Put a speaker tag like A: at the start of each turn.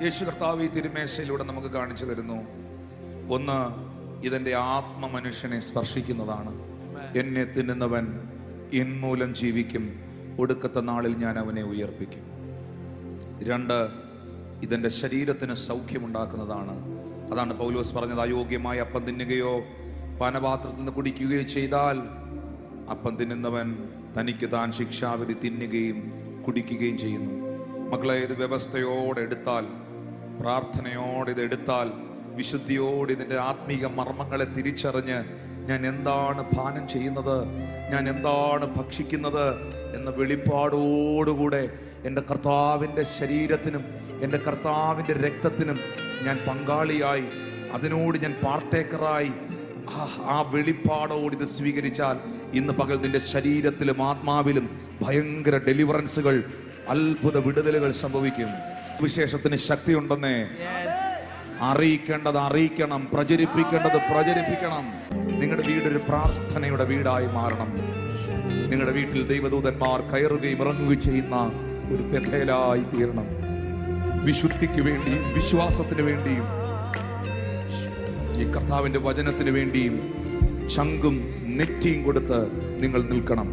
A: യേശു കർത്താവ് ഈ തിരുമേശയിലൂടെ നമുക്ക് കാണിച്ചു തരുന്നു. ഒന്ന്, ഇതെന്റെ ആത്മമനുഷ്യനെ സ്പർശിക്കുന്നതാണ്. എന്നെ തിന്നുന്നവൻ എന്മൂലം ജീവിക്കും, ഒടുക്കത്തെ നാളിൽ ഞാൻ അവനെ ഉയർപ്പിക്കും. രണ്ട്, ഇതെന്റെ ശരീരത്തിന് സൗഖ്യമുണ്ടാക്കുന്നതാണ്. അതാണ് പൗലോസ് പറഞ്ഞത്, അയോഗ്യമായ അപ്പം തിന്നുകയോ പാനപാത്രത്തിൽ നിന്ന് കുടിക്കുകയോ ചെയ്താൽ അപ്പം തിന്നുന്നവൻ തനിക്ക് താൻ ശിക്ഷാവിധി തിന്നുകയും കുടിക്കുകയും ചെയ്യുന്നു. മക്കളെ, ഇത് വ്യവസ്ഥയോടെ എടുത്താൽ, പ്രാർത്ഥനയോടെ ഇത് എടുത്താൽ, വിശുദ്ധിയോടെ ഇതിൻ്റെ ആത്മീക മർമ്മങ്ങളെ തിരിച്ചറിഞ്ഞ് ഞാൻ എന്താണ് പാനം ചെയ്യുന്നത്, ഞാൻ എന്താണ് ഭക്ഷിക്കുന്നത് എന്ന വെളിപ്പാടോടുകൂടെ എൻ്റെ കർത്താവിൻ്റെ ശരീരത്തിനും എൻ്റെ കർത്താവിൻ്റെ രക്തത്തിനും ഞാൻ പങ്കാളിയായി, അതിനോട് ഞാൻ പാർട്ടേക്കറായി ആ വെളിപ്പാടോട് ഇത് സ്വീകരിച്ചാൽ ഇന്ന് പകൽ നിന്റെ ശരീരത്തിലും ആത്മാവിലും ഭയങ്കര ഡെലിവറൻസുകൾ, അത്ഭുത വിടുതലുകൾ സംഭവിക്കും. വിശേഷത്തിന് ശക്തിയുണ്ടെന്നേ അറിയിക്കേണ്ടത് അറിയിക്കണം, പ്രചരിപ്പിക്കേണ്ടത് പ്രചരിപ്പിക്കണം. നിങ്ങളുടെ വീടൊരു പ്രാർത്ഥനയുടെ വീടായി മാറണം. നിങ്ങളുടെ വീട്ടിൽ ദൈവദൂതന്മാർ കയറുകയും ഇറങ്ങുകയും ചെയ്യുന്ന ഒരു ബഥേലായി തീരണം. വിശുദ്ധിക്ക് വേണ്ടിയും വിശ്വാസത്തിന് വേണ്ടിയും ഈ കർത്താവിന്റെ വചനത്തിന് വേണ്ടിയും ചങ്കും നെറ്റിയും കൊടുത്ത് നിങ്ങൾ നിൽക്കണം.